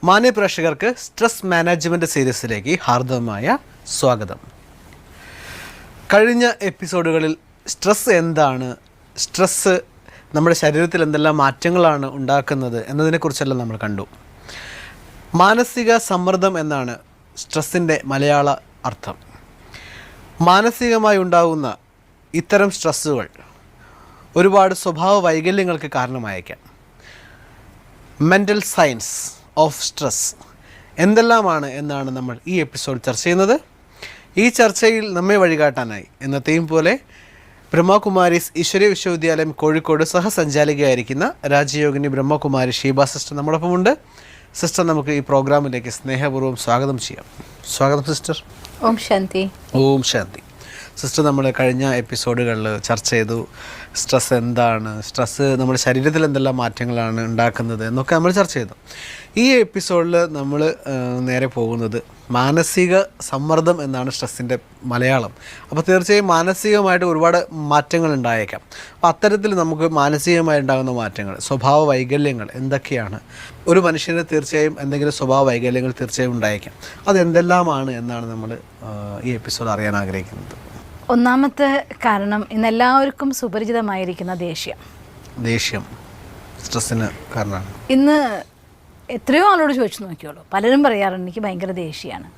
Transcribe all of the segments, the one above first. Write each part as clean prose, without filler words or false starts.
മാന്യ പ്രേക്ഷകർക്ക് stress management സീരീസിലേക്ക് ഹാർദവമായ സ്വാഗതം. കഴിഞ്ഞ എപ്പിസോഡുകളിൽ സ്ട്രെസ് എന്താണ്, സ്ട്രെസ്സ് നമ്മുടെ ശരീരത്തിൽ എന്തെല്ലാം മാറ്റങ്ങളാണ് ഉണ്ടാക്കുന്നത് എന്നതിനെക്കുറിച്ചെല്ലാം നമ്മൾ കണ്ടു. മാനസിക സമ്മർദ്ദം എന്നാണ് സ്ട്രെസ്സിൻ്റെ മലയാള അർത്ഥം. മാനസികമായി ഉണ്ടാകുന്ന ഇത്തരം സ്ട്രെസ്സുകൾ ഒരുപാട് സ്വഭാവ വൈകല്യങ്ങൾക്ക് കാരണമായേക്കാം. മെൻ്റൽ സയൻസ് ഓഫ് സ്ട്രെസ് എന്തെല്ലാമാണ് എന്നാണ് നമ്മൾ ഈ എപ്പിസോഡ് ചർച്ച ചെയ്യുന്നത്. ഈ ചർച്ചയിൽ നമ്മെ വഴികാട്ടാനായി എന്നത്തെയും പോലെ ബ്രഹ്മകുമാരീസ് ഈശ്വരീയ വിശ്വവിദ്യാലയം കോഴിക്കോട് സഹസഞ്ചാലികയായിരിക്കുന്ന രാജയോഗിനി ബ്രഹ്മകുമാരി ഷീബ സിസ്റ്റർ നമ്മോടൊപ്പമുണ്ട്. സിസ്റ്റർ, നമുക്ക് ഈ പ്രോഗ്രാമിലേക്ക് സ്നേഹപൂർവ്വം സ്വാഗതം ചെയ്യാം. സ്വാഗതം സിസ്റ്റർ. ഓം ശാന്തി. ഓം ശാന്തി. സിസ്റ്റർ, നമ്മൾ കഴിഞ്ഞ എപ്പിസോഡുകളിൽ ചർച്ച ചെയ്തു സ്ട്രെസ് എന്താണ്, സ്ട്രെസ്സ് നമ്മുടെ ശരീരത്തിൽ എന്തെല്ലാം മാറ്റങ്ങളാണ് ഉണ്ടാക്കുന്നത് എന്നൊക്കെ നമ്മൾ ചർച്ച ചെയ്തു. ഈ എപ്പിസോഡിൽ നമ്മൾ നേരെ പോകുന്നത് മാനസിക സമ്മർദ്ദം എന്നാണ് സ്ട്രെസ്സിൻ്റെ മലയാളം. അപ്പോൾ തീർച്ചയായും മാനസികമായിട്ട് ഒരുപാട് മാറ്റങ്ങൾ ഉണ്ടായേക്കാം. അപ്പോൾ അത്തരത്തിൽ നമുക്ക് മാനസികമായി ഉണ്ടാകുന്ന മാറ്റങ്ങൾ, സ്വഭാവ വൈകല്യങ്ങൾ എന്തൊക്കെയാണ്? ഒരു മനുഷ്യന് തീർച്ചയായും എന്തെങ്കിലും സ്വഭാവ വൈകല്യങ്ങൾ തീർച്ചയായും ഉണ്ടായേക്കാം. അതെന്തെല്ലാമാണ് എന്നാണ് നമ്മൾ ഈ എപ്പിസോഡ് അറിയാൻ ആഗ്രഹിക്കുന്നത്. ഒന്നാമത്തെ കാരണം ഇന്നെല്ലാവർക്കും സുപരിചിതമായിരിക്കുന്ന ദേഷ്യം സ്ട്രെസ്സിന് കാരണമാണ്. ഇന്ന് എത്രയോ ആളോട് ചോദിച്ചു നോക്കിയോളൂ, പലരും പറയാറുണ്ട് എനിക്ക് ഭയങ്കര ദേഷ്യമാണ്,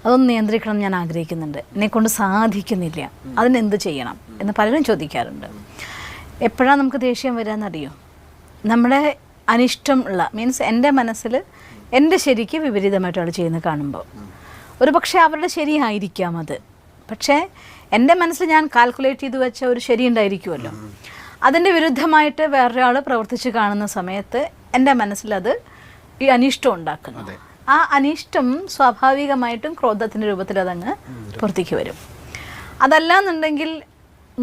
അതൊന്ന് നിയന്ത്രിക്കണം ഞാൻ ആഗ്രഹിക്കുന്നുണ്ട്, എന്നെക്കൊണ്ട് സാധിക്കുന്നില്ല, അതിനെന്ത് ചെയ്യണം എന്ന് പലരും ചോദിക്കാറുണ്ട്. എപ്പോഴാണ് നമുക്ക് ദേഷ്യം വരാമെന്നറിയോ? നമ്മുടെ അനിഷ്ടം ഉള്ള മീൻസ് എൻ്റെ മനസ്സിൽ എൻ്റെ ശരിക്ക് വിപരീതമായിട്ട് ആൾ ചെയ്യുന്നത് കാണുമ്പോൾ ഒരു പക്ഷേ അവരുടെ ശരിയായിരിക്കാം അത്, പക്ഷേ എൻ്റെ മനസ്സിൽ ഞാൻ കാൽക്കുലേറ്റ് ചെയ്ത് വെച്ച ഒരു ശരി ഉണ്ടായിരിക്കുമല്ലോ, അതിൻ്റെ വിരുദ്ധമായിട്ട് വേറൊരാൾ പ്രവർത്തിച്ച് കാണുന്ന സമയത്ത് എൻ്റെ മനസ്സിലത് ഈ അനിഷ്ടം ഉണ്ടാക്കുന്നു. ആ അനിഷ്ടം സ്വാഭാവികമായിട്ടും ക്രോധത്തിൻ്റെ രൂപത്തിൽ അതങ്ങ് പുറത്തേക്ക് വരും. അതല്ലാന്നുണ്ടെങ്കിൽ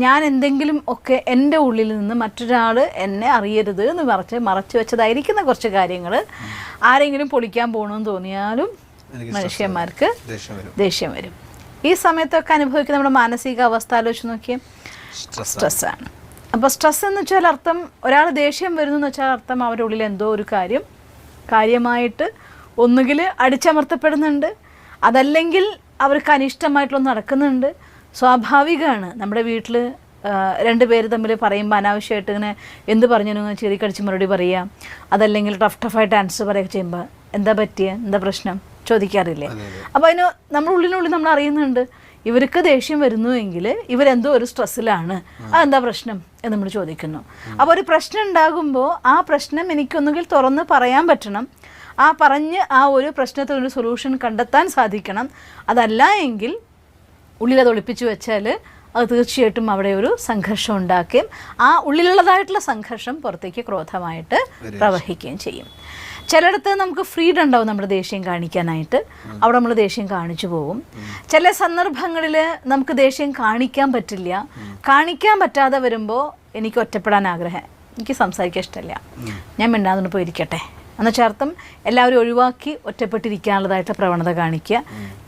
ഞാൻ എന്തെങ്കിലും ഒക്കെ എൻ്റെ ഉള്ളിൽ നിന്ന് മറ്റൊരാൾ എന്നെ അറിയരുത് എന്ന് മറച്ചു വെച്ചതായിരിക്കുന്ന കുറച്ച് കാര്യങ്ങൾ ആരെങ്കിലും പൊളിക്കാൻ പോകണമെന്ന് തോന്നിയാലും മനുഷ്യന്മാർക്ക് ദേഷ്യം വരും. ഈ സമയത്തൊക്കെ അനുഭവിക്കുന്ന നമ്മുടെ മാനസിക അവസ്ഥ ആലോചിച്ച് നോക്കിയാൽ സ്ട്രെസ്സാണ്. അപ്പോൾ സ്ട്രെസ് എന്ന് വെച്ചാൽ അർത്ഥം ഒരാൾ ദേഷ്യം വരുന്നു എന്ന് വെച്ചാൽ അർത്ഥം അവരുടെ ഉള്ളിൽ എന്തോ ഒരു കാര്യമായിട്ട് ഒന്നുകിൽ അടിച്ചമർത്തപ്പെടുന്നുണ്ട്, അതല്ലെങ്കിൽ അവർക്ക് അനിഷ്ടമായിട്ടുള്ള നടക്കുന്നുണ്ട്. സ്വാഭാവികമാണ്, നമ്മുടെ വീട്ടിൽ രണ്ട് പേര് തമ്മിൽ പറയുമ്പോൾ അനാവശ്യമായിട്ട് ഇങ്ങനെ എന്ത് പറഞ്ഞു ചെറിക്കടിച്ച് മറുപടി പറയുക, അതല്ലെങ്കിൽ ടഫായിട്ട് ആൻസർ പറയുക ചെയ്യുമ്പോൾ എന്താ പറ്റിയ, എന്താ പ്രശ്നം ചോദിക്കാറില്ലേ? അപ്പോൾ അതിന് നമ്മുടെ ഉള്ളിനുള്ളിൽ നമ്മൾ അറിയുന്നുണ്ട് ഇവർക്ക് ദേഷ്യം വരുന്നുവെങ്കിൽ ഇവരെന്തോ ഒരു സ്ട്രെസ്സിലാണ്, അതെന്താ പ്രശ്നം എന്ന് നമ്മൾ ചോദിക്കുന്നു. അപ്പോൾ ഒരു പ്രശ്നം ഉണ്ടാകുമ്പോൾ ആ പ്രശ്നം എനിക്കൊന്നുകിൽ തുറന്ന് പറയാൻ പറ്റണം, പറഞ്ഞ് ആ ഒരു പ്രശ്നത്തിനൊരു സൊല്യൂഷൻ കണ്ടെത്താൻ സാധിക്കണം. അതല്ല എങ്കിൽ ഉള്ളിലത് ഒളിപ്പിച്ചു വെച്ചാൽ അത് തീർച്ചയായിട്ടും അവിടെ ഒരു സംഘർഷം ഉണ്ടാക്കുകയും ആ ഉള്ളിലുള്ളതായിട്ടുള്ള സംഘർഷം പുറത്തേക്ക് ക്രോധമായിട്ട് പ്രവഹിക്കുകയും ചെയ്യും. ചിലയിടത്ത് നമുക്ക് ഫ്രീഡം ഉണ്ടാവും നമ്മുടെ ദേഷ്യം കാണിക്കാനായിട്ട്, അവിടെ നമ്മൾ ദേഷ്യം കാണിച്ചു പോകും. ചില സന്ദർഭങ്ങളിൽ നമുക്ക് ദേഷ്യം കാണിക്കാൻ പറ്റില്ല. കാണിക്കാൻ പറ്റാതെ വരുമ്പോൾ എനിക്ക് ഒറ്റപ്പെടാൻ ആഗ്രഹം, എനിക്ക് സംസാരിക്കാൻ ഇഷ്ടമില്ല, ഞാൻ മിണ്ടാതെ പോയിരിക്കട്ടെ എന്നുവെച്ചർത്ഥം എല്ലാവരും ഒഴിവാക്കി ഒറ്റപ്പെട്ടിരിക്കാനുള്ളതായിട്ട് പ്രവണത കാണിക്കുക.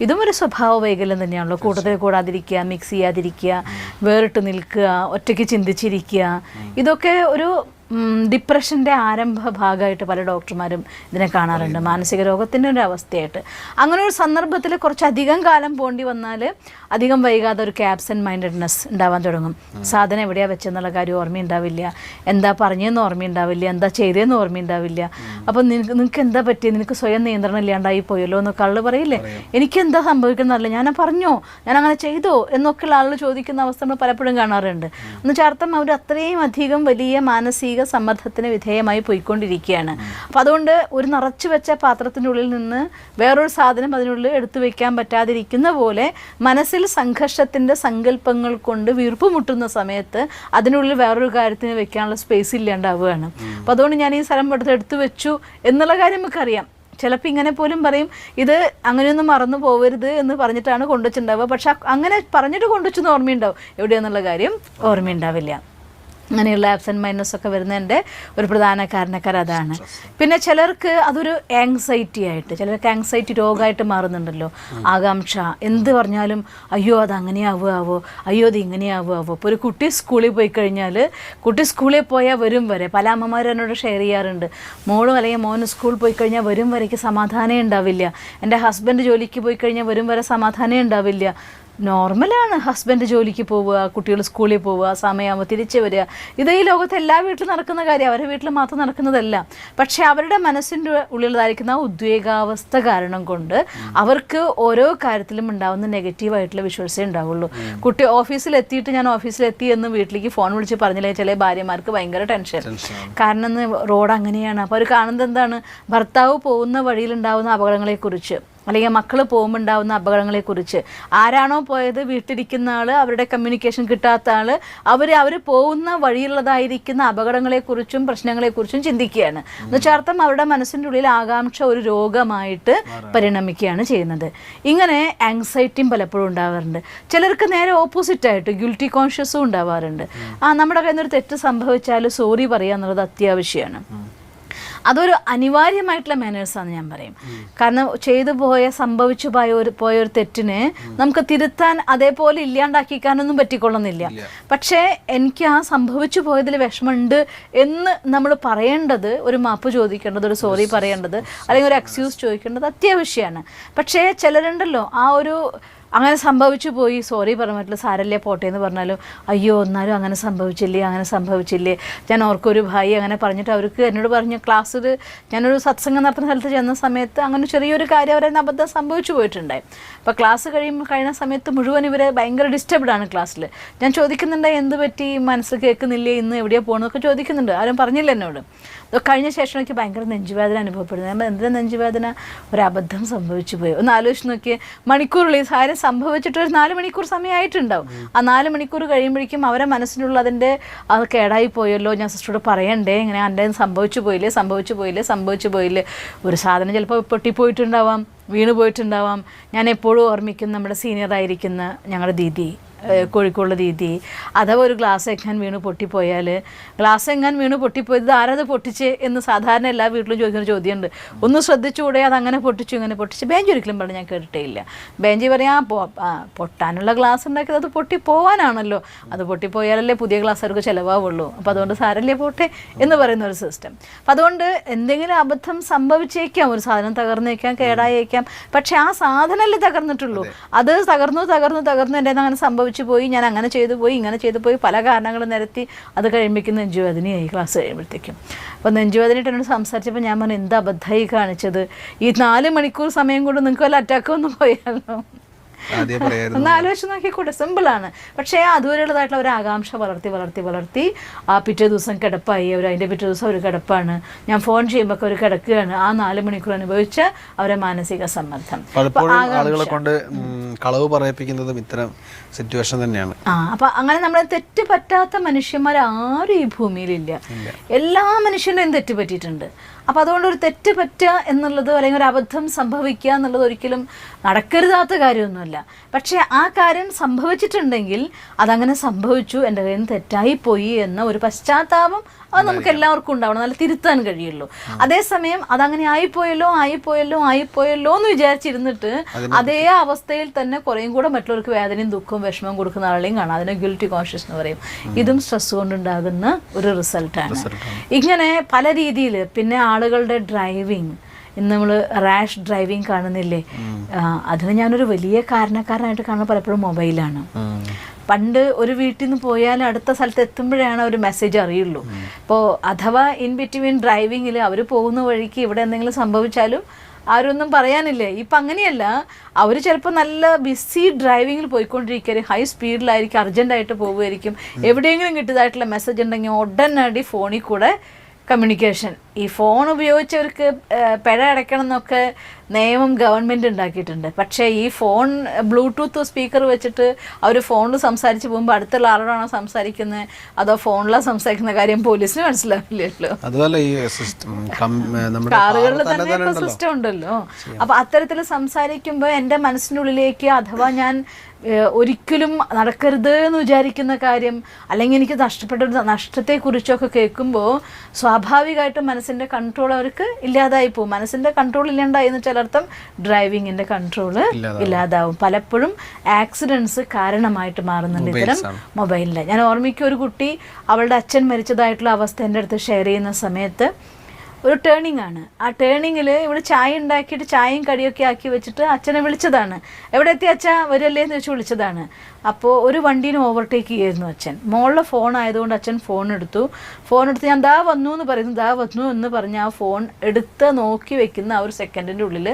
ഇതും ഒരു സ്വഭാവ വൈകല്യം തന്നെയാണല്ലോ. കൂട്ടത്തിൽ കൂടാതിരിക്കുക, മിക്സ് ചെയ്യാതിരിക്കുക, വേറിട്ട് നിൽക്കുക, ഒറ്റയ്ക്ക് ചിന്തിച്ചിരിക്കുക, ഇതൊക്കെ ഒരു ഡിപ്രഷൻ്റെ ആരംഭ ഭാഗമായിട്ട് പല ഡോക്ടർമാരും ഇതിനെ കാണാറുണ്ട്, മാനസിക രോഗത്തിൻ്റെ ഒരു അവസ്ഥയായിട്ട്. അങ്ങനെ ഒരു സന്ദർഭത്തിൽ കുറച്ചധികം കാലം പോണ്ടി വന്നാൽ അധികം വൈകാതെ ഒരു ആബ്സെൻറ്റ് മൈൻഡഡ്നെസ് ഉണ്ടാവാൻ തുടങ്ങും. സാധനം എവിടെയാണ് വെച്ചെന്നുള്ള കാര്യം ഓർമ്മയുണ്ടാവില്ല, എന്താ പറഞ്ഞതെന്ന് ഓർമ്മയുണ്ടാവില്ല, എന്താ ചെയ്തതെന്ന് ഓർമ്മയുണ്ടാവില്ല. അപ്പം നിനക്ക് എന്താ പറ്റിയത്, നിനക്ക് സ്വയം നിയന്ത്രണം ഇല്ലാണ്ടായി പോയല്ലോ എന്നൊക്കെ ആൾ പറയില്ലേ, എനിക്കെന്താ സംഭവിക്കുന്നതല്ല, ഞാൻ പറഞ്ഞോ, ഞാൻ അങ്ങനെ ചെയ്തോ എന്നൊക്കെയുള്ള ആളുകൾ ചോദിക്കുന്ന അവസ്ഥ നമ്മൾ പലപ്പോഴും കാണാറുണ്ട്. എന്നുവെച്ചാൽ അർത്ഥം അവർ അത്രയും അധികം വലിയ മാനസിക സമ്മർദ്ദത്തിന് വിധേയമായി പോയിക്കൊണ്ടിരിക്കുകയാണ്. അപ്പം അതുകൊണ്ട് ഒരു നിറച്ചു വെച്ച പാത്രത്തിനുള്ളിൽ നിന്ന് വേറൊരു സാധനം അതിനുള്ളിൽ എടുത്തു വെക്കാൻ പറ്റാതിരിക്കുന്ന പോലെ മനസ്സിൽ സംഘർഷത്തിൻ്റെ സങ്കല്പങ്ങൾ കൊണ്ട് വീർപ്പ് മുട്ടുന്ന സമയത്ത് അതിനുള്ളിൽ വേറൊരു കാര്യത്തിന് വെക്കാനുള്ള സ്പേസ് ഇല്ലാണ്ടാവുകയാണ്. അപ്പം അതുകൊണ്ട് ഞാൻ ഈ സ്ഥലം എടുത്തു വെച്ചു എന്നുള്ള കാര്യം നമുക്കറിയാം. ചിലപ്പോൾ ഇങ്ങനെ പോലും പറയും, ഇത് അങ്ങനെയൊന്നും മറന്നു പോകരുത് എന്ന് പറഞ്ഞിട്ടാണ് കൊണ്ടുവച്ചിട്ടുണ്ടാവുക. പക്ഷെ അങ്ങനെ പറഞ്ഞിട്ട് കൊണ്ടുവച്ചെന്ന് ഓർമ്മയുണ്ടാവും, എവിടെയാണെന്നുള്ള കാര്യം ഓർമ്മയുണ്ടാവില്ല. അങ്ങനെയുള്ള ആബ്സെൻറ്റ് മൈൻഡ്നെസ് ഒക്കെ വരുന്നതിൻ്റെ ഒരു പ്രധാന കാരണക്കാർ അതാണ്. പിന്നെ ചിലർക്ക് അതൊരു ആങ്സൈറ്റി ആയിട്ട്, ചിലർക്ക് ആങ്സൈറ്റി രോഗമായിട്ട് മാറുന്നുണ്ടല്ലോ. ആകാംക്ഷ, എന്ത് പറഞ്ഞാലും അയ്യോ അത് അങ്ങനെയാവുമോ, അയ്യോ അത് ഇങ്ങനെയാവുമോ. ഇപ്പോൾ ഒരു കുട്ടി സ്കൂളിൽ പോയി കഴിഞ്ഞാൽ, കുട്ടി സ്കൂളിൽ പോയാൽ വരും വരെ പല അമ്മമാരും എന്നോട് ഷെയർ ചെയ്യാറുണ്ട്, മോളും അല്ലെങ്കിൽ മോനും സ്കൂളിൽ പോയി കഴിഞ്ഞാൽ വരും വരയ്ക്ക് സമാധാനമേ ഉണ്ടാവില്ല, എൻ്റെ ഹസ്ബൻഡ് ജോലിക്ക് പോയി കഴിഞ്ഞാൽ വരും വരെ സമാധാനമേ ഉണ്ടാവില്ല. നോർമലാണ് ഹസ്ബൻഡ് ജോലിക്ക് പോവുക, കുട്ടികൾ സ്കൂളിൽ പോവുക, സമയമാകുമ്പോൾ തിരിച്ചു വരിക. ഇത് ഈ ലോകത്ത് എല്ലാ വീട്ടിലും നടക്കുന്ന കാര്യം, അവരുടെ വീട്ടിൽ മാത്രം നടക്കുന്നതല്ല. പക്ഷേ അവരുടെ മനസ്സിൻ്റെ ഉള്ളിലായിരിക്കുന്ന ഉദ്വേഗാവസ്ഥ കാരണം കൊണ്ട് അവർക്ക് ഓരോ കാര്യത്തിലും ഉണ്ടാകുന്ന നെഗറ്റീവായിട്ടുള്ള വിഷ്വൽസേ ഉണ്ടാവുള്ളൂ. കുട്ടി ഓഫീസിലെത്തിയിട്ട് ഞാൻ ഓഫീസിലെത്തി എന്ന് വീട്ടിലേക്ക് ഫോൺ വിളിച്ച് പറഞ്ഞില്ലേ ചില ഭാര്യമാർക്ക് ഭയങ്കര ടെൻഷൻ. കാരണം ഇന്ന് റോഡ് അങ്ങനെയാണ്. അപ്പോൾ അവർ കാണുന്നത് എന്താണ്, ഭർത്താവ് പോകുന്ന വഴിയിലുണ്ടാകുന്ന അപകടങ്ങളെക്കുറിച്ച്, അല്ലെങ്കിൽ മക്കൾ പോകുമ്പോൾ ഉണ്ടാകുന്ന അപകടങ്ങളെക്കുറിച്ച്. ആരാണോ പോയത്, വീട്ടിലിരിക്കുന്ന ആൾ, അവരുടെ കമ്മ്യൂണിക്കേഷൻ കിട്ടാത്ത ആൾ, അവർ പോകുന്ന വഴിയുള്ളതായിരിക്കുന്ന അപകടങ്ങളെക്കുറിച്ചും പ്രശ്നങ്ങളെക്കുറിച്ചും ചിന്തിക്കുകയാണ്. എന്നുവെച്ചാർത്ഥം അവരുടെ മനസ്സിൻ്റെ ഉള്ളിൽ ആകാംക്ഷ ഒരു രോഗമായിട്ട് പരിണമിക്കുകയാണ് ചെയ്യുന്നത്. ഇങ്ങനെ ആങ്സൈറ്റിയും പലപ്പോഴും ഉണ്ടാവാറുണ്ട്. ചിലർക്ക് നേരെ ഓപ്പോസിറ്റായിട്ട് ഗിൽറ്റി കോൺഷ്യസും ഉണ്ടാവാറുണ്ട്. നമ്മുടെ കയ്യിൽ നിന്നൊരു തെറ്റ് സംഭവിച്ചാൽ സോറി പറയുക എന്നുള്ളത് അത്യാവശ്യമാണ്. അതൊരു അനിവാര്യമായിട്ടുള്ള മാനേഴ്സാണെന്ന് ഞാൻ പറയും. കാരണം സംഭവിച്ചു പോയ ഒരു തെറ്റിനെ നമുക്ക് തിരുത്താൻ അതേപോലെ ഇല്ലാണ്ടാക്കിക്കാനൊന്നും പറ്റിക്കൊള്ളുന്നില്ല. പക്ഷേ എനിക്ക് ആ സംഭവിച്ചു പോയതിൽ വിഷമമുണ്ട് എന്ന് നമ്മൾ പറയേണ്ടത്, ഒരു മാപ്പ് ചോദിക്കേണ്ടത്, ഒരു സോറി പറയേണ്ടത്, അല്ലെങ്കിൽ ഒരു എക്സ്ക്യൂസ് ചോദിക്കേണ്ടത് അത്യാവശ്യമാണ്. പക്ഷേ ചിലരുണ്ടല്ലോ, ആ ഒരു അങ്ങനെ സംഭവിച്ചു പോയി, സോറി പറയാൻ പറ്റില്ല, സാരല്ലേ പോട്ടെ എന്ന് പറഞ്ഞാലും അയ്യോ എന്നാലും അങ്ങനെ സംഭവിച്ചില്ലേ. ഞാൻ ഓർക്കൊരു ഭായി അങ്ങനെ പറഞ്ഞിട്ട് അവർക്ക് എന്നോട് പറഞ്ഞു, ക്ലാസ്സിൽ ഞാനൊരു സത്സംഗം നടത്തുന്ന സ്ഥലത്ത് ചെന്ന സമയത്ത് അങ്ങനെ ചെറിയൊരു കാര്യം അവരെ അബദ്ധം സംഭവിച്ചു പോയിട്ടുണ്ടായി. അപ്പോൾ ക്ലാസ് കഴിയുന്ന സമയത്ത് മുഴുവൻ ഇവരെ ഭയങ്കര ഡിസ്റ്റർബ്ഡാണ് ക്ലാസ്സിൽ. ഞാൻ ചോദിക്കുന്നുണ്ടായി എന്ത് പറ്റി, മനസ്സിൽ കേൾക്കുന്നില്ലേ, ഇന്ന് എവിടെയാണ് പോകുന്നതൊക്കെ ചോദിക്കുന്നുണ്ട്. ആരും പറഞ്ഞില്ല എന്നോട്. കഴിഞ്ഞ ശേഷം എനിക്ക് ഭയങ്കര നെഞ്ചുവേദന അനുഭവപ്പെടുന്നത്. നമ്മൾ എന്തിനാ നെഞ്ചുവേദന, ഒരു അബദ്ധം സംഭവിച്ചു പോയി. ഒന്ന് ആലോചിച്ച് നോക്കിയേ, മണിക്കൂറുള്ളിൽ കാര്യം സംഭവിച്ചിട്ട് ഒരു 4 മണിക്കൂർ സമയമായിട്ടുണ്ടാവും. ആ 4 മണിക്കൂർ കഴിയുമ്പോഴേക്കും അവരെ മനസ്സിലുള്ള അതിൻ്റെ അത് കേടായി പോയല്ലോ, ഞാൻ സിസ്റ്ററോട് പറയണ്ടേ, ഇങ്ങനെ എൻ്റെ സംഭവിച്ചു പോയില്ലേ. ഒരു സാധനം ചിലപ്പോൾ പൊട്ടിപ്പോയിട്ടുണ്ടാവാം, വീണ് പോയിട്ടുണ്ടാവാം. ഞാൻ എപ്പോഴും ഓർമ്മിക്കും നമ്മുടെ സീനിയറായിരിക്കുന്ന ഞങ്ങളുടെ ദീദി, കോഴിക്കോടുള്ള ദീദി, അഥവാ ഒരു ഗ്ലാസ് എങ്ങാൻ വീണ് പൊട്ടിപ്പോയത് ആരത് പൊട്ടിച്ച് എന്ന് സാധാരണ എല്ലാ വീട്ടിലും ചോദിക്കുന്ന ചോദ്യമുണ്ട്. ഒന്ന് ശ്രദ്ധിച്ചുകൂടെ, അതങ്ങനെ പൊട്ടിച്ചു ഇങ്ങനെ പൊട്ടിച്ച്. ബെഞ്ച് ഒരിക്കലും പറഞ്ഞ് ഞാൻ കേട്ടിട്ടേ ഇല്ല. ബെഞ്ച് പറയാം പൊട്ടാനുള്ള ഗ്ലാസ് ഉണ്ടാക്കിയത് അത് പൊട്ടിപ്പോവാനാണല്ലോ, അത് പൊട്ടിപ്പോയാലല്ലേ പുതിയ ഗ്ലാസ് അവർക്ക് ചിലവാവുള്ളൂ, അപ്പോൾ അതുകൊണ്ട് സാരല്ലേ പോട്ടെ എന്ന് പറയുന്ന ഒരു സിസ്റ്റം. അപ്പം അതുകൊണ്ട് എന്തെങ്കിലും അബദ്ധം സംഭവിച്ചേക്കാം, ഒരു സാധനം തകർന്നേക്കാം, കേടായേക്കാം. പക്ഷെ ആ സാധനമല്ലേ തകർന്നിട്ടുള്ളൂ, അത് തകർന്നു എൻ്റെ അങ്ങനെ സംഭവിച്ചു പോയി, ഞാൻ അങ്ങനെ ചെയ്തു പോയി, ഇങ്ങനെ ചെയ്തു പോയി, പല കാരണങ്ങളും നിരത്തി അത് കഴിയുമ്പോഴേക്കും നെഞ്ചുവേദനയായി ക്ലാസ് കഴിയുമ്പോഴത്തേക്കും. അപ്പോൾ നെഞ്ചുവേദനയായിട്ട് എന്നോട് സംസാരിച്ചപ്പോൾ ഞാൻ പറഞ്ഞു, എന്താ അബദ്ധമായി കാണിച്ചത്, ഈ 4 മണിക്കൂർ സമയം കൊണ്ട് നിങ്ങൾക്ക് വല്ല അറ്റാക്കൊന്നും പോയാലോ ഒന്ന് ആലോചിച്ച് നോക്കിക്കൂടെ. സിമ്പിളാണ്. പക്ഷേ അതുവരെയുള്ളതായിട്ടുള്ള ഒരു ആകാംക്ഷ വളർത്തി പിറ്റേ ദിവസം കിടപ്പായി, അതിൻ്റെ പിറ്റേ ദിവസം ഒരു കിടപ്പാണ്, ഞാൻ ഫോൺ ചെയ്യുമ്പോൾ ഒരു കിടക്കുകയാണ്. ആ 4 മണിക്കൂർ അനുഭവിച്ച അവരെ മാനസിക സമ്മർദ്ദം. ആളുകളെ കൊണ്ട് കളവ് പറയിപ്പിക്കുന്നതും ഇത്തരം സിറ്റുവേഷൻ തന്നെയാണ്. അപ്പം അങ്ങനെ നമ്മളെ തെറ്റ് പറ്റാത്ത മനുഷ്യന്മാർ ആരും ഈ ഭൂമിയിലില്ല. എല്ലാ മനുഷ്യൻ്റെയും തെറ്റ് പറ്റിയിട്ടുണ്ട്. അപ്പോൾ അതുകൊണ്ട് ഒരു തെറ്റ് പറ്റുക എന്നുള്ളത്, അല്ലെങ്കിൽ ഒരു അബദ്ധം സംഭവിക്കുക എന്നുള്ളത് ഒരിക്കലും നടക്കരുതാത്ത കാര്യമൊന്നുമല്ല. പക്ഷേ ആ കാര്യം സംഭവിച്ചിട്ടുണ്ടെങ്കിൽ അതങ്ങനെ സംഭവിച്ചു, എൻ്റെ കയ്യിൽ നിന്ന് തെറ്റായിപ്പോയി എന്ന ഒരു പശ്ചാത്താപം അത് നമുക്ക് എല്ലാവർക്കും ഉണ്ടാവണം, നല്ല തിരുത്താൻ കഴിയുള്ളൂ. അതേസമയം അതങ്ങനെ ആയിപ്പോയല്ലോ എന്ന് വിചാരിച്ചിരുന്നിട്ട് അതേ അവസ്ഥയിൽ തന്നെ കുറേയും കൂടെ മറ്റുള്ളവർക്ക് വേദനയും ദുഃഖവും വിഷമവും കൊടുക്കുന്ന ആളെയും കാണാം. അതിനെ ഗിൽറ്റി കോൺഷ്യസ് എന്ന് പറയും. ഇതും സ്ട്രെസ് കൊണ്ടുണ്ടാകുന്ന ഒരു റിസൾട്ടാണ്. ഇങ്ങനെ പല രീതിയിൽ. പിന്നെ ആളുകളുടെ ഡ്രൈവിങ്, ഇന്ന് നമ്മൾ റാഷ് ഡ്രൈവിങ് കാണുന്നില്ലേ, അതിന് ഞാനൊരു വലിയ കാരണക്കാരനായിട്ട് കാണുന്നത് പലപ്പോഴും മൊബൈലാണ്. പണ്ട് ഒരു വീട്ടിൽ നിന്ന് പോയാൽ അടുത്ത സ്ഥലത്ത് എത്തുമ്പോഴാണ് ഒരു മെസ്സേജ് അറിയുള്ളൂ. അപ്പോൾ അഥവാ ഇൻ ബിറ്റ്വീൻ ഡ്രൈവിങ്ങിൽ അവർ പോകുന്ന വഴിക്ക് ഇവിടെ എന്തെങ്കിലും സംഭവിച്ചാലും ആരൊന്നും പറയാനില്ലേ. ഇപ്പം അങ്ങനെയല്ല, അവർ ചിലപ്പോൾ നല്ല ബിസി ഡ്രൈവിങ്ങിൽ പോയിക്കൊണ്ടിരിക്കുക, ഹൈ സ്പീഡിലായിരിക്കും, അർജൻറ്റായിട്ട് പോകുമായിരിക്കും. എവിടെയെങ്കിലും കിട്ടിയതായിട്ടുള്ള മെസ്സേജ് ഉണ്ടെങ്കിൽ ഉടനടി ഫോണിൽ കൂടെ കമ്മ്യൂണിക്കേഷൻ. ഈ ഫോൺ ഉപയോഗിച്ചവർക്ക് പിഴ അടയ്ക്കണം എന്നൊക്കെ നിയമം ഗവൺമെൻറ് ഉണ്ടാക്കിയിട്ടുണ്ട്. പക്ഷേ ഈ ഫോൺ ബ്ലൂടൂത്ത് സ്പീക്കർ വെച്ചിട്ട് അവർ ഫോണിൽ സംസാരിച്ച് പോകുമ്പോൾ അടുത്തുള്ള ആളോടാണോ സംസാരിക്കുന്നത് അതോ ഫോണിലാണ് സംസാരിക്കുന്ന കാര്യം പോലീസിന് മനസ്സിലാവില്ലല്ലോ. അതുപോലെ ഈ കാറുകളിൽ തന്നെ ഇപ്പോൾ സിസ്റ്റം ഉണ്ടല്ലോ. അപ്പം അത്തരത്തിൽ സംസാരിക്കുമ്പോൾ എൻ്റെ മനസ്സിൻ്റെ ഉള്ളിലേക്ക് അഥവാ ഞാൻ ഒരിക്കലും നടക്കരുത് എന്ന് വിചാരിക്കുന്ന കാര്യം അല്ലെങ്കിൽ എനിക്ക് നഷ്ടപ്പെട്ട നഷ്ടത്തെക്കുറിച്ചൊക്കെ കേൾക്കുമ്പോൾ സ്വാഭാവികമായിട്ടും മനസ്സിൻ്റെ കൺട്രോൾ അവർക്ക് ഇല്ലാതായി പോകും. മനസ്സിൻ്റെ കൺട്രോൾ ഇല്ലാണ്ടായി എന്ന് ചിലർത്ഥം ഡ്രൈവിങ്ങിൻ്റെ കൺട്രോൾ ഇല്ലാതാവും. പലപ്പോഴും ആക്സിഡൻസ് കാരണമായിട്ട് മാറുന്നുണ്ട് ഇത്തരം മൊബൈലിൽ. ഞാൻ ഓർമ്മിക്കും, ഒരു കുട്ടി അവളുടെ അച്ഛൻ മരിച്ചതായിട്ടുള്ള അവസ്ഥ എൻ്റെ അടുത്ത് ഷെയർ ചെയ്യുന്ന സമയത്ത് ഒരു ടേണിംഗ് ആണ്. ആ ടേണിങ്ങിൽ ഇവിടെ ചായ ഉണ്ടാക്കിയിട്ട് ചായയും കടിയൊക്കെ ആക്കി വെച്ചിട്ട് അച്ഛനെ വിളിച്ചതാണ്. എവിടെ എത്തി അച്ഛാ വരല്ലേ എന്ന് വെച്ച് വിളിച്ചതാണ്. അപ്പോൾ ഒരു വണ്ടീനെ ഓവർടേക്ക് ചെയ്യായിരുന്നു അച്ഛൻ. മോളുടെ ഫോൺ ആയതുകൊണ്ട് അച്ഛൻ ഫോൺ എടുത്ത് ഞാൻ ദാ വന്നു എന്ന് പറയുന്നു. ദാ വന്നു എന്ന് പറഞ്ഞ് ആ ഫോൺ എടുത്ത് നോക്കി വെക്കുന്ന ആ ഒരു സെക്കൻഡിൻ്റെ ഉള്ളിൽ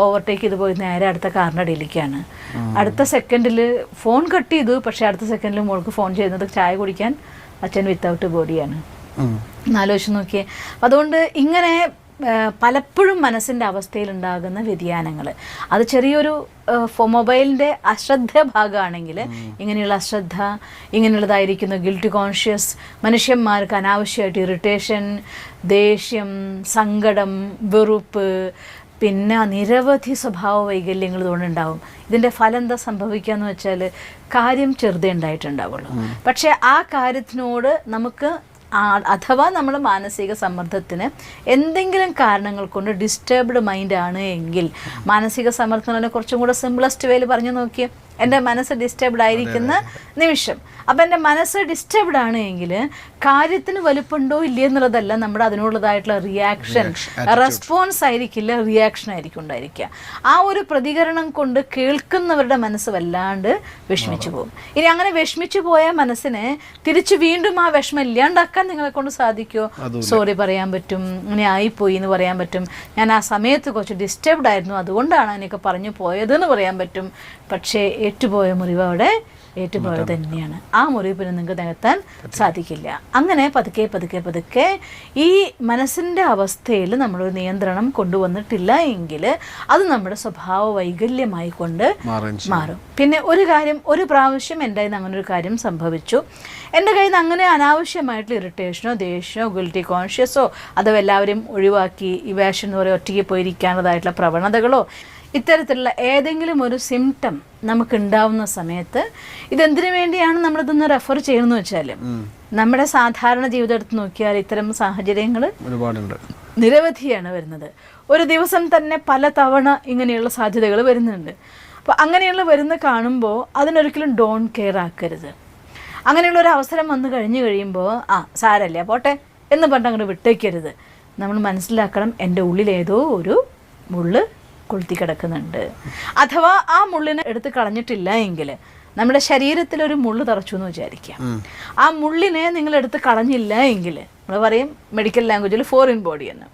ഓവർടേക്ക് ചെയ്ത് പോയി നേരെ അടുത്ത കാറിൻ്റെ അടിയിലേക്കാണ്. അടുത്ത സെക്കൻഡിൽ ഫോൺ കട്ട് ചെയ്തു. പക്ഷേ അടുത്ത സെക്കൻഡിൽ മോൾക്ക് ഫോൺ ചെയ്യുന്നത് ചായ കുടിക്കാൻ അച്ഛൻ വിത്തൗട്ട് ബോഡിയാണ്. എന്നാലോചിച്ച് നോക്കിയേ. അതുകൊണ്ട് ഇങ്ങനെ പലപ്പോഴും മനസ്സിൻ്റെ അവസ്ഥയിലുണ്ടാകുന്ന വ്യതിയാനങ്ങൾ അത് ചെറിയൊരു മൊബൈലിൻ്റെ അശ്രദ്ധ ഭാഗമാണെങ്കിൽ ഇങ്ങനെയുള്ള അശ്രദ്ധ, ഇങ്ങനെയുള്ളതായിരിക്കുന്ന ഗിൽറ്റി കോൺഷ്യസ്, മനുഷ്യന്മാർക്ക് അനാവശ്യമായിട്ട് ഇറിറ്റേഷൻ, ദേഷ്യം, സങ്കടം, വെറുപ്പ്, പിന്നെ നിരവധി സ്വഭാവ വൈകല്യങ്ങൾ ഇതുകൊണ്ടുണ്ടാവും. ഇതിൻ്റെ ഫലം എന്താ സംഭവിക്കുക എന്ന് വെച്ചാൽ കാര്യം ചെറുതേ ഉണ്ടായിട്ടുണ്ടാവുള്ളൂ. പക്ഷേ ആ കാര്യത്തിനോട് നമുക്ക് അഥവാ നമ്മൾ മാനസിക സമ്മർദ്ദത്തിന് എന്തെങ്കിലും കാരണങ്ങൾ കൊണ്ട് ഡിസ്റ്റർബ്ഡ് മൈൻഡ് ആണ് എങ്കിൽ, മാനസിക സമ്മർദ്ദത്തിനെ കുറച്ചും കൂടെ സിംപ്ലസ്റ്റ് വേയിൽ പറഞ്ഞു നോക്കിയേ, എൻ്റെ മനസ്സ് ഡിസ്റ്റർബ്ഡ് ആയിരിക്കുന്ന നിമിഷം. അപ്പം എൻ്റെ മനസ്സ് ഡിസ്റ്റർബ്ഡ് ആണ് എങ്കിൽ കാര്യത്തിന് വലുപ്പുണ്ടോ ഇല്ലേ എന്നുള്ളതല്ല, നമ്മുടെ അതിനുള്ളതായിട്ടുള്ള റിയാക്ഷൻ, റെസ്പോൺസ് ആയിരിക്കില്ല, റിയാക്ഷൻ ആയിരിക്കും ഉണ്ടായിരിക്കുക. ആ ഒരു പ്രതികരണം കൊണ്ട് കേൾക്കുന്നവരുടെ മനസ്സ് വല്ലാണ്ട് വിഷമിച്ചു പോകും. ഇനി അങ്ങനെ വിഷമിച്ചു പോയ മനസ്സിനെ തിരിച്ച് വീണ്ടും ആ വിഷമം ഇല്ലാണ്ടാക്കാൻ നിങ്ങളെ കൊണ്ട് സാധിക്കുമോ? സോറി പറയാൻ പറ്റും, ഇങ്ങനെ ആയിപ്പോയി എന്ന് പറയാൻ പറ്റും, ഞാൻ ആ സമയത്ത് കുറച്ച് ഡിസ്റ്റർബ്ഡ് ആയിരുന്നു അതുകൊണ്ടാണ് എനിക്ക് പറഞ്ഞു പോയതെന്ന് പറയാൻ പറ്റും. പക്ഷേ ഏറ്റുപോയ മുറിവ് അവിടെ ഏറ്റുപോയത് തന്നെയാണ്. ആ മുറിവ് പിന്നെ നിങ്ങൾക്ക് നികത്താൻ സാധിക്കില്ല. അങ്ങനെ പതുക്കെ പതുക്കെ പതുക്കെ ഈ മനസ്സിൻ്റെ അവസ്ഥയിൽ നമ്മളൊരു നിയന്ത്രണം കൊണ്ടുവന്നിട്ടില്ല എങ്കിൽ അത് നമ്മുടെ സ്വഭാവ വൈകല്യമായി കൊണ്ട് മാറും. പിന്നെ ഒരു പ്രാവശ്യം എൻ്റെ കയ്യിൽ നിന്ന് അങ്ങനെ ഒരു കാര്യം സംഭവിച്ചു. എൻ്റെ കയ്യിൽ നിന്ന് അങ്ങനെ അനാവശ്യമായിട്ടുള്ള ഇറിറ്റേഷനോ ദേഷ്യമോ ഗിൽറ്റി കോൺഷ്യസോ അതോ എല്ലാവരും ഒഴിവാക്കി ഇവാഷൻ എന്ന് പറയുക ഒറ്റയ്ക്ക് പോയിരിക്കാനുള്ളതായിട്ടുള്ള പ്രവണതകളോ ഇത്തരത്തിലുള്ള ഏതെങ്കിലും ഒരു സിംറ്റം നമുക്ക് ഉണ്ടാവുന്ന സമയത്ത് ഇതെന്തിനു വേണ്ടിയാണ് നമ്മളിതൊന്ന് റെഫർ ചെയ്യണമെന്ന് വെച്ചാൽ, നമ്മുടെ സാധാരണ ജീവിതം എടുത്ത് നോക്കിയാൽ ഇത്തരം സാഹചര്യങ്ങൾ ഒരുപാടുണ്ട്, നിരവധിയാണ് വരുന്നത്. ഒരു ദിവസം തന്നെ പല തവണ ഇങ്ങനെയുള്ള സാധ്യതകൾ വരുന്നുണ്ട്. അപ്പോൾ അങ്ങനെയുള്ള വരുന്ന കാണുമ്പോൾ അതിനൊരിക്കലും ഡോൺ കെയർ ആക്കരുത്. അങ്ങനെയുള്ള ഒരു അവസരം വന്നു കഴിഞ്ഞു കഴിയുമ്പോൾ സാരല്ല പോട്ടെ എന്ന് പറഞ്ഞിട്ട് അങ്ങോട്ട് വിട്ടേക്കരുത്. നമ്മൾ മനസ്സിലാക്കണം, എൻ്റെ ഉള്ളിൽ ഏതോ ഒരു മുള്ള് കൊളുത്തി കിടക്കുന്നുണ്ട്. അഥവാ ആ മുള്ളിനെ എടുത്ത് കളഞ്ഞിട്ടില്ല എങ്കിൽ, നമ്മുടെ ശരീരത്തിലൊരു മുള്ള് തറച്ചു എന്ന് വിചാരിക്കാം, ആ മുള്ളിനെ നിങ്ങൾ എടുത്ത് കളഞ്ഞില്ല എങ്കിൽ, നമ്മൾ പറയും മെഡിക്കൽ ലാംഗ്വേജിൽ ഫോറിൻ ബോഡി എന്ന്,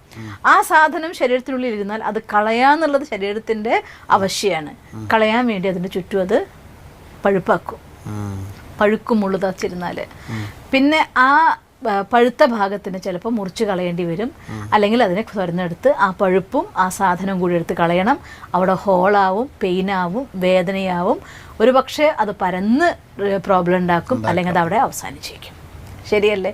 ആ സാധനം ശരീരത്തിനുള്ളിൽ ഇരുന്നാൽ അത് കളയാന്നുള്ളത് ശരീരത്തിൻ്റെ ആവശ്യമാണ്. കളയാൻ വേണ്ടി അതിൻ്റെ ചുറ്റും അത് പഴുപ്പാക്കും. പഴുക്കും മുള്ളു തച്ചിരുന്നാൽ പിന്നെ ആ പഴുത്ത ഭാഗത്തിന് ചിലപ്പോൾ മുറിച്ച് കളയേണ്ടി വരും. അല്ലെങ്കിൽ അതിനെ തുറന്നെടുത്ത് ആ പഴുപ്പും ആ സാധനവും കൂടി എടുത്ത് കളയണം. അവിടെ ഹോളാവും, പെയിനാവും, വേദനയാവും. ഒരു പക്ഷേ അത് പരന്ന് പ്രോബ്ലം ഉണ്ടാക്കും, അല്ലെങ്കിൽ അത് അവിടെ അവസാനിച്ചേക്കും. ശരിയല്ലേ?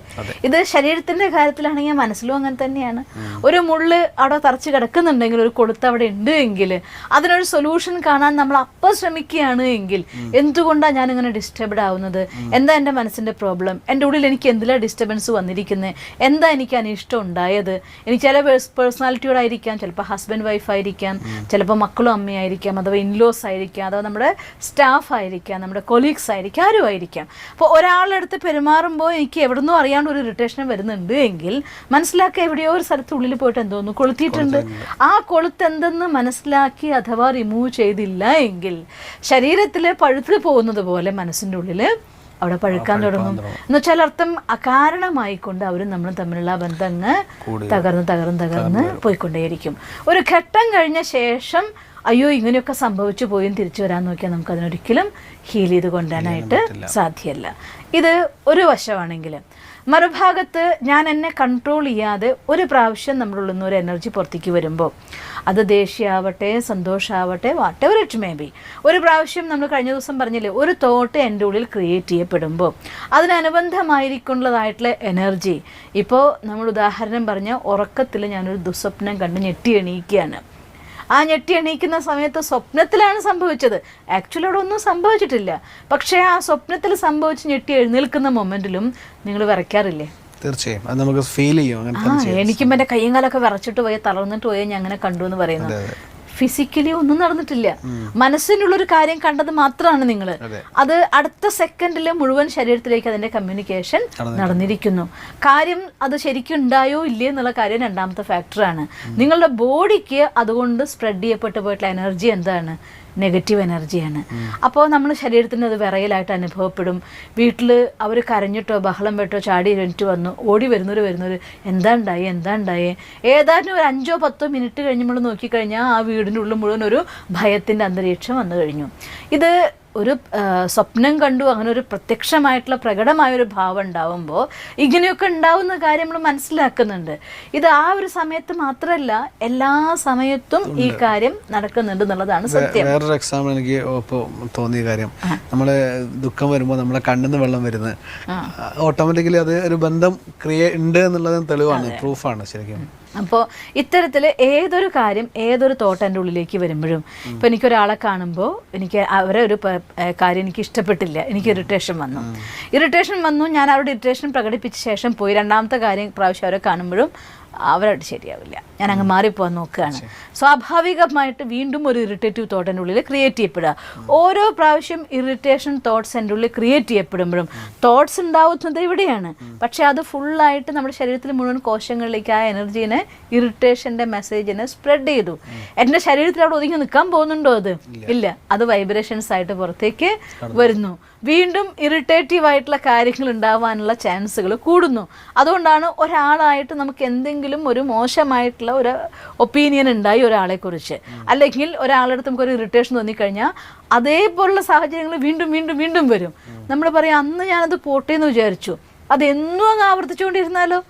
ഇത് ശരീരത്തിൻ്റെ കാര്യത്തിലാണെങ്കിൽ മനസ്സിലും അങ്ങനെ തന്നെയാണ്. ഒരു മുള്ള് അവിടെ തറച്ച് കിടക്കുന്നുണ്ടെങ്കിൽ, ഒരു കൊളുത്ത് അവിടെ ഉണ്ട് എങ്കിൽ, അതിനൊരു സൊല്യൂഷൻ കാണാൻ നമ്മൾ അപ്പം ശ്രമിക്കുകയാണ് എങ്കിൽ, എന്തുകൊണ്ടാണ് ഞാനിങ്ങനെ ഡിസ്റ്റർബ്ഡ് ആവുന്നത്, എന്താ എൻ്റെ മനസ്സിൻ്റെ പ്രോബ്ലം, എൻ്റെ ഉള്ളിൽ എനിക്ക് എന്തെല്ലാം ഡിസ്റ്റർബൻസ് വന്നിരിക്കുന്നത്, എന്താ എനിക്ക് അനിഷ്ടം ഉണ്ടായത്, എനിക്ക് ചില പേഴ്സണാലിറ്റിയോടായിരിക്കാം, ചിലപ്പോൾ ഹസ്ബൻഡ് വൈഫ് ആയിരിക്കാം, ചിലപ്പോൾ മക്കളും അമ്മയായിരിക്കാം, അഥവാ ഇൻലോസ് ആയിരിക്കാം, അഥവാ നമ്മുടെ സ്റ്റാഫ് ആയിരിക്കാം, നമ്മുടെ കൊളീഗ്സ് ആയിരിക്കാം, ആരും ആയിരിക്കാം. അപ്പോൾ ഒരാളെടുത്ത് പെരുമാറുമ്പോൾ എനിക്ക് എവിടുന്നോ അറിയാണ്ട് ഒരു ഇറിറ്റേഷൻ വരുന്നുണ്ട് എങ്കിൽ മനസ്സിലാക്കുക, എവിടെയോ ഒരു സ്ഥലത്ത് ഉള്ളിൽ പോയിട്ട് എന്തോന്നു കൊളുത്തിയിട്ടുണ്ട്. ആ കൊളുത്ത് എന്തെന്ന് മനസ്സിലാക്കി അഥവാ റിമൂവ് ചെയ്തില്ല എങ്കിൽ ശരീരത്തിൽ പഴുത്ത് പോകുന്നത് പോലെ മനസ്സിൻ്റെ ഉള്ളിൽ അവിടെ പഴുക്കാൻ തുടങ്ങും. എന്ന് വെച്ചാൽ അർത്ഥം അകാരണമായിക്കൊണ്ട് അവരും നമ്മളും തമ്മിലുള്ള ബന്ധങ്ങൾ തകർന്ന് പോയിക്കൊണ്ടേയിരിക്കും. ഒരു ഘട്ടം കഴിഞ്ഞ ശേഷം അയ്യോ ഇങ്ങനെയൊക്കെ സംഭവിച്ചു പോയും തിരിച്ചു വരാൻ നോക്കിയാൽ നമുക്ക് അതിനൊരിക്കലും ഹീൽ ചെയ്ത് കൊണ്ടുവരാനായിട്ട് സാധ്യമല്ല. ഇത് ഒരു വശമാണെങ്കിൽ, മറുഭാഗത്ത് ഞാൻ എന്നെ കൺട്രോൾ ചെയ്യാതെ ഒരു പ്രാവശ്യം നമ്മളുള്ള നിന്ന് ഒരു എനർജി പുറത്തേക്ക് വരുമ്പോൾ, അത് ദേഷ്യമാവട്ടെ, സന്തോഷമാവട്ടെ, whatever it may be, ഒരു പ്രാവശ്യം നമ്മൾ കഴിഞ്ഞ ദിവസം പറഞ്ഞില്ലേ, ഒരു തോട്ട് എൻ്റെ ഉള്ളിൽ ക്രിയേറ്റ് ചെയ്യപ്പെടുമ്പോൾ അതിനനുബന്ധമായിരിക്കുന്നതായിട്ടുള്ള എനർജി, ഇപ്പോൾ നമ്മൾ ഉദാഹരണം പറഞ്ഞ ഉറക്കത്തിൽ ഞാനൊരു ദുസ്വപ്നം കണ്ട് ഞെട്ടി എണീക്കുകയാണ്. ആ ഞെട്ടി എണീക്കുന്ന സമയത്ത് സ്വപ്നത്തിലാണ് സംഭവിച്ചത്, ആക്ച്വലി അവിടെ ഒന്നും സംഭവിച്ചിട്ടില്ല. പക്ഷേ ആ സ്വപ്നത്തിൽ സംഭവിച്ച് ഞെട്ടി എഴുന്നേൽക്കുന്ന മൊമെന്റിലും നിങ്ങൾ വിറയ്ക്കാറില്ലേ? തീർച്ചയായും അത് നമുക്ക് ഫീൽ ചെയ്യും. എനിക്കും എൻ്റെ കയ്യും കാലൊക്കെ വിറച്ചിട്ട് പോയി, തളർന്നിട്ട് പോയി, ഞാൻ അങ്ങനെ കണ്ടു എന്ന് പറയുന്നത്. ഫിസിക്കലി ഒന്നും നടന്നിട്ടില്ല, മനസ്സിനുള്ളൊരു കാര്യം കണ്ടത് മാത്രമാണ് നിങ്ങൾ. അത് അടുത്ത സെക്കൻഡിൽ മുഴുവൻ ശരീരത്തിലേക്ക് അതിൻ്റെ കമ്മ്യൂണിക്കേഷൻ നടന്നിരിക്കുന്നു. കാര്യം അത് ശരിക്കും ഉണ്ടായോ ഇല്ലേ എന്നുള്ള കാര്യം രണ്ടാമത്തെ ഫാക്ടറാണ്. നിങ്ങളുടെ ബോഡിക്ക് അതുകൊണ്ട് സ്പ്രെഡ് ചെയ്യപ്പെട്ടു പോയിട്ടുള്ള എനർജി എന്താണ്? നെഗറ്റീവ് എനർജിയാണ്. അപ്പോൾ നമ്മൾ ശരീരത്തിന് അത് വിറയലായിട്ട് അനുഭവപ്പെടും. വീട്ടിൽ അവർ കരഞ്ഞിട്ടോ ബഹളം വെട്ടോ ചാടി എഴുന്നിട്ട് വന്നു ഓടി വരുന്നവർ എന്താ ഉണ്ടായേ ഏതാനും ഒരു 5-10 മിനിറ്റ് കഴിഞ്ഞ് നമ്മൾ നോക്കിക്കഴിഞ്ഞാൽ ആ വീടിൻ്റെ ഉള്ളിൽ മുഴുവൻ ഒരു ഭയത്തിൻ്റെ അന്തരീക്ഷം വന്നു കഴിഞ്ഞു. ഇത് ഒരു സ്വപ്നം കണ്ടു, അങ്ങനെ ഒരു പ്രത്യക്ഷമായിട്ടുള്ള പ്രകടമായൊരു ഭാവം ഉണ്ടാവുമ്പോൾ ഇങ്ങനെയൊക്കെ ഉണ്ടാവുന്ന കാര്യം നമ്മൾ മനസ്സിലാക്കുന്നുണ്ട്. ഇത് ആ ഒരു സമയത്ത് മാത്രമല്ല, എല്ലാ സമയത്തും ഈ കാര്യം നടക്കുന്നുണ്ട് എന്നുള്ളതാണ് സത്യം. വേറൊരു എക്സാമ്പിൾ എനിക്ക് ഇപ്പോൾ തോന്നിയ കാര്യം, നമ്മള് ദുഃഖം വരുമ്പോൾ നമ്മളെ കണ്ണിന്ന് വെള്ളം വരുന്നത് ഓട്ടോമാറ്റിക്കലി അത് ഒരു ബന്ധം ഉണ്ട് എന്നുള്ളത് തെളിവാണ്, പ്രൂഫാണ് ശരിക്കും. അപ്പോൾ ഇത്തരത്തിൽ ഏതൊരു കാര്യം, ഏതൊരു തോട്ട് എൻ്റെ ഉള്ളിലേക്ക് വരുമ്പോഴും, ഇപ്പോൾ എനിക്കൊരാളെ കാണുമ്പോൾ എനിക്ക് അവരെ ഒരു കാര്യം എനിക്ക് ഇഷ്ടപ്പെട്ടില്ല, എനിക്ക് ഇറിറ്റേഷൻ വന്നു, ഞാൻ അവരുടെ ഇറിറ്റേഷൻ പ്രകടിപ്പിച്ച ശേഷം പോയി രണ്ടാമത്തെ പ്രാവശ്യം അവരെ കാണുമ്പോഴും അവരായിട്ട് ശരിയാവില്ല, ഞാൻ അങ്ങ് മാറിപ്പോകാൻ നോക്കുകയാണ്. സ്വാഭാവികമായിട്ട് വീണ്ടും ഒരു ഇറിറ്റേറ്റീവ് തോട്ട് എൻ്റെ ഉള്ളിൽ ക്രിയേറ്റ് ചെയ്യപ്പെടുക. ഓരോ പ്രാവശ്യം ഇറിറ്റേഷൻ തോട്ട്സ് എൻ്റെ ഉള്ളിൽ ക്രിയേറ്റ് ചെയ്യപ്പെടുമ്പോഴും തോട്ട്സ് ഉണ്ടാവുന്നത് ഇവിടെയാണ്. പക്ഷേ അത് ഫുള്ളായിട്ട് നമ്മുടെ ശരീരത്തിൽ മുഴുവൻ കോശങ്ങളിലേക്ക് ആ എനർജീനെ, ഇറിറ്റേഷൻ്റെ മെസ്സേജിനെ സ്പ്രെഡ് ചെയ്തു. എൻ്റെ ശരീരത്തിൽ അവിടെ ഒതുങ്ങി നിൽക്കാൻ പോകുന്നുണ്ടോ? അത് ഇല്ല, അത് വൈബ്രേഷൻസ് ആയിട്ട് പുറത്തേക്ക് വരുന്നു. വീണ്ടും ഇറിറ്റേറ്റീവ് ആയിട്ടുള്ള കാര്യങ്ങൾ ഉണ്ടാവാനുള്ള ചാൻസുകൾ കൂടുന്നു. അതുകൊണ്ടാണ് ഒരാളായിട്ട് നമുക്ക് എന്തെങ്കിലും ഒരു മോശമായിട്ടുള്ള ഒരു ഒപ്പീനിയൻ ഉണ്ടായി ഒരാളെക്കുറിച്ച്, അല്ലെങ്കിൽ ഒരാളുടെ അടുത്ത് നമുക്കൊരു ഇറിറ്റേഷൻ തോന്നിക്കഴിഞ്ഞാൽ അതേപോലുള്ള സാഹചര്യങ്ങൾ വീണ്ടും വീണ്ടും വീണ്ടും വരും. നമ്മൾ പറയാം, അന്ന് ഞാനത് പോട്ടെ എന്ന് വിചാരിച്ചു, അതെന്നും അങ്ങ് ആവർത്തിച്ചുകൊണ്ടിരുന്നാലോ?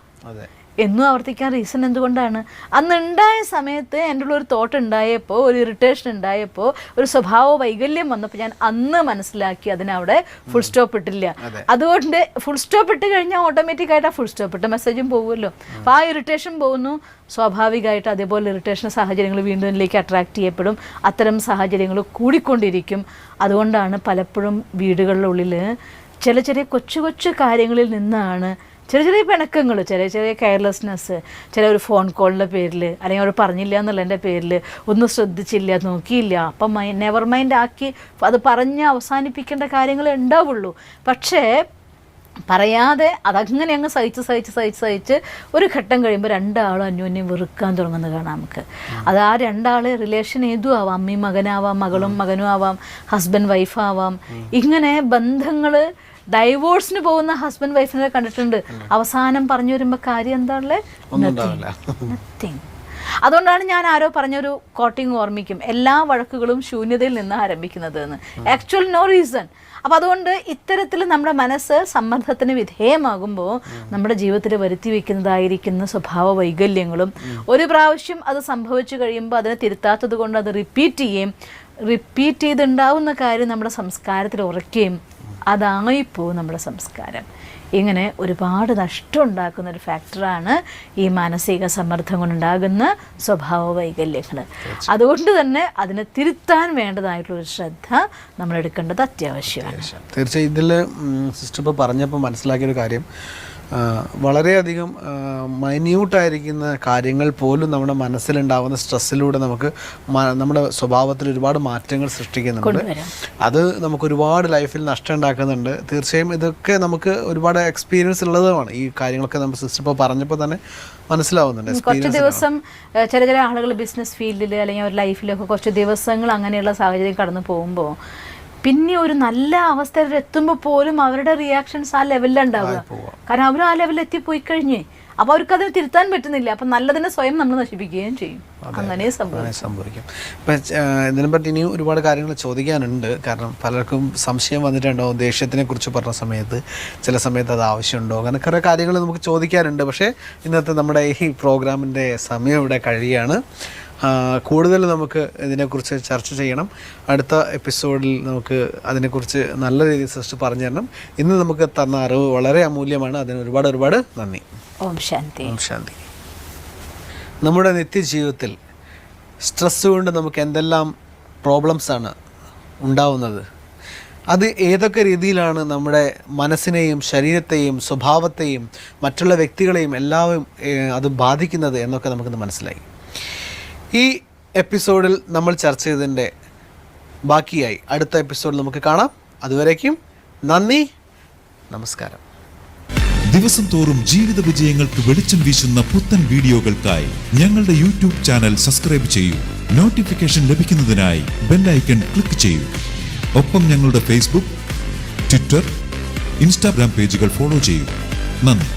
എന്നും ആവർത്തിക്കാൻ റീസൺ എന്തുകൊണ്ടാണ്? അന്ന് ഉണ്ടായ സമയത്ത് എൻ്റെ ഉള്ള ഒരു തോട്ട് ഉണ്ടായപ്പോൾ, ഒരു ഇറിറ്റേഷൻ ഉണ്ടായപ്പോൾ, ഒരു സ്വഭാവ വൈകല്യം വന്നപ്പോൾ ഞാൻ അന്ന് മനസ്സിലാക്കി അതിനവിടെ ഫുൾ സ്റ്റോപ്പ് ഇട്ടില്ല. അതുകൊണ്ട് ഫുൾ സ്റ്റോപ്പ് ഇട്ട് കഴിഞ്ഞാൽ ഓട്ടോമാറ്റിക്കായിട്ട് ആ ഫുൾ സ്റ്റോപ്പ് ഇട്ട മെസ്സേജും പോകുമല്ലോ. അപ്പോൾ ആ ഇറിറ്റേഷൻ പോകുന്നു, സ്വാഭാവികമായിട്ട് അതേപോലെ ഇറിറ്റേഷൻ സാഹചര്യങ്ങൾ വീണ്ടും ഇതിലേക്ക് അട്രാക്ട് ചെയ്യപ്പെടും. അത്തരം സാഹചര്യങ്ങൾ കൂടിക്കൊണ്ടിരിക്കും. അതുകൊണ്ടാണ് പലപ്പോഴും വീടുകളിലുള്ളിൽ ചെറിയ കൊച്ചു കാര്യങ്ങളിൽ നിന്നാണ് ചെറിയ പിണക്കങ്ങൾ, ചെറിയ കെയർലെസ്നെസ്, ചില ഒരു ഫോൺ കോളിൻ്റെ പേരിൽ, അല്ലെങ്കിൽ അവർ പറഞ്ഞില്ല എന്നുള്ളതിൻ്റെ പേരിൽ, ഒന്നും ശ്രദ്ധിച്ചില്ല, നോക്കിയില്ല, അപ്പം നെവർ മൈൻഡ് ആക്കി അത് പറഞ്ഞ് അവസാനിപ്പിക്കേണ്ട കാര്യങ്ങളേ ഉണ്ടാവുള്ളൂ. പക്ഷേ പറയാതെ അതങ്ങനെ അങ്ങ് സഹിച്ച് ഒരു ഘട്ടം കഴിയുമ്പോൾ രണ്ടാളും അന്യോന്യം വെറുക്കാൻ തുടങ്ങുന്നത് കാണാം നമുക്ക്. അത് ആ രണ്ടാൾ റിലേഷൻ ഏതും ആവാം, അമ്മയും മകനാവാം, മകളും മകനും ആവാം, ഹസ്ബൻഡ് വൈഫാവാം. ഇങ്ങനെ ബന്ധങ്ങൾ ഡൈവോഴ്സിന് പോകുന്ന ഹസ്ബൻഡ് വൈഫിനെ കണ്ടിട്ടുണ്ട്. അവസാനം പറഞ്ഞു വരുമ്പോൾ കാര്യം എന്താണല്ലേ? നത്തിങ്. അതുകൊണ്ടാണ് ഞാൻ ആരോ പറഞ്ഞൊരു കോട്ടിങ് ഓർമ്മിക്കും, എല്ലാ വഴക്കുകളും ശൂന്യതയിൽ നിന്ന് ആരംഭിക്കുന്നത് എന്ന്. Actual no reason. അപ്പം അതുകൊണ്ട് ഇത്തരത്തിൽ നമ്മുടെ മനസ്സ് സമ്മർദ്ദത്തിന് വിധേയമാകുമ്പോൾ നമ്മുടെ ജീവിതത്തിൽ വരുത്തി വയ്ക്കുന്നതായിരിക്കുന്ന സ്വഭാവ വൈകല്യങ്ങളും ഒരു പ്രാവശ്യം അത് സംഭവിച്ചു കഴിയുമ്പോൾ അതിനെ തിരുത്താത്തത് കൊണ്ട് അത് റിപ്പീറ്റ് ചെയ്തുണ്ടാവുന്ന കാര്യം നമ്മുടെ സംസ്കാരത്തിൽ ഉറയ്ക്കുകയും അതായിപ്പോവും നമ്മുടെ സംസ്കാരം. ഇങ്ങനെ ഒരുപാട് നഷ്ടം ഉണ്ടാക്കുന്ന ഒരു ഫാക്ടറാണ് ഈ മാനസിക സമ്മർദ്ദം കൊണ്ടുണ്ടാകുന്ന സ്വഭാവ വൈകല്യങ്ങൾ. അതുകൊണ്ട് തന്നെ അതിനെ തിരുത്താൻ വേണ്ടതായിട്ടുള്ളൊരു ശ്രദ്ധ നമ്മൾ എടുക്കേണ്ടത് അത്യാവശ്യമാണ്. തീർച്ചയായും ഇതിൽ സിസ്റ്റർ ഇപ്പോൾ പറഞ്ഞപ്പോൾ മനസ്സിലാക്കിയൊരു കാര്യം, വളരെയധികം മൈന്യൂട്ടായിരിക്കുന്ന കാര്യങ്ങൾ പോലും നമ്മുടെ മനസ്സിലുണ്ടാകുന്ന സ്ട്രെസ്സിലൂടെ നമുക്ക് നമ്മുടെ സ്വഭാവത്തിൽ ഒരുപാട് മാറ്റങ്ങൾ സൃഷ്ടിക്കുന്നുണ്ട്. അത് നമുക്ക് ഒരുപാട് ലൈഫിൽ നഷ്ടം ഉണ്ടാക്കുന്നുണ്ട്. തീർച്ചയായും ഇതൊക്കെ നമുക്ക് ഒരുപാട് എക്സ്പീരിയൻസ് ഉള്ളതുമാണ്. ഈ കാര്യങ്ങളൊക്കെ നമ്മൾ സിസ്റ്റർ ഇപ്പോൾ പറഞ്ഞപ്പോൾ തന്നെ മനസ്സിലാവുന്നുണ്ട്. കുറച്ച് ദിവസം ചില ആളുകൾ ബിസിനസ് ഫീൽഡിൽ അല്ലെങ്കിൽ ഒരു ലൈഫിലൊക്കെ കുറച്ച് ദിവസങ്ങൾ അങ്ങനെയുള്ള സാഹചര്യം കടന്നു പോകുമ്പോൾ പിന്നെ ഒരു നല്ല അവസ്ഥയിൽ എത്തുമ്പോൾ പോലും അവരുടെ റിയാക്ഷൻസ് ആ ലെവലിലുണ്ടാവുക. കാരണം അവർ ആ ലെവലിൽ എത്തിപ്പോയി കഴിഞ്ഞേ അപ്പോൾ അവർക്കത് തിരുത്താൻ പറ്റുന്നില്ല. അപ്പം നല്ലതിനെ സ്വയം നമ്മൾ നശിപ്പിക്കുകയും ചെയ്യും. അങ്ങനെ സംഭവിക്കും. ഇപ്പം ഇതിനെപ്പറ്റി ഇനിയും ഒരുപാട് കാര്യങ്ങൾ ചോദിക്കാനുണ്ട്. കാരണം പലർക്കും സംശയം വന്നിട്ടുണ്ടാവും ദേഷ്യത്തിനെ കുറിച്ച് പറഞ്ഞ സമയത്ത്, ചില സമയത്ത് അത് ആവശ്യമുണ്ടോ, അങ്ങനെ കുറേ കാര്യങ്ങൾ നമുക്ക് ചോദിക്കാനുണ്ട്. പക്ഷേ ഇന്നത്തെ നമ്മുടെ ഈ പ്രോഗ്രാമിൻ്റെ സമയം ഇവിടെ കഴിയാണ്. കൂടുതൽ നമുക്ക് ഇതിനെക്കുറിച്ച് ചർച്ച ചെയ്യണം. അടുത്ത എപ്പിസോഡിൽ നമുക്ക് അതിനെക്കുറിച്ച് നല്ല രീതിയിൽ സിസ്റ്റർ പറഞ്ഞു തരണം. ഇന്ന് നമുക്ക് തന്ന അറിവ് വളരെ അമൂല്യമാണ്. അതിന് ഒരുപാട് നന്ദി. ഓം ശാന്തി. ഓം ശാന്തി. നമ്മുടെ നിത്യജീവിതത്തിൽ സ്ട്രെസ് കൊണ്ട് നമുക്ക് എന്തെല്ലാം പ്രോബ്ലംസാണ് ഉണ്ടാവുന്നത്, അത് ഏതൊക്കെ രീതിയിലാണ് നമ്മുടെ മനസ്സിനെയും ശരീരത്തെയും സ്വഭാവത്തെയും മറ്റുള്ള വ്യക്തികളെയും എല്ലാവരും അത് ബാധിക്കുന്നത് എന്നൊക്കെ നമുക്കിന്ന് മനസ്സിലായി. ഈ എപ്പിസോഡിൽ നമ്മൾ ചർച്ച ചെയ്തതിൻ്റെ ബാക്കിയായി അടുത്ത എപ്പിസോഡിൽ നമുക്ക് കാണാം. അതുവരേക്കും നന്ദി, നമസ്കാരം. ദിവസം തോറും ജീവിത വിജയങ്ങൾക്ക് വെളിച്ചം വീശുന്ന പുത്തൻ വീഡിയോകൾക്കായി ഞങ്ങളുടെ യൂട്യൂബ് ചാനൽ സബ്സ്ക്രൈബ് ചെയ്യൂ. നോട്ടിഫിക്കേഷൻ ലഭിക്കുന്നതിനായി ബെൽ ഐക്കൺ ക്ലിക്ക് ചെയ്യൂ. ഒപ്പം ഞങ്ങളുടെ ഫേസ്ബുക്ക്, ട്വിറ്റർ, ഇൻസ്റ്റാഗ്രാം പേജുകൾ ഫോളോ ചെയ്യൂ. നന്ദി.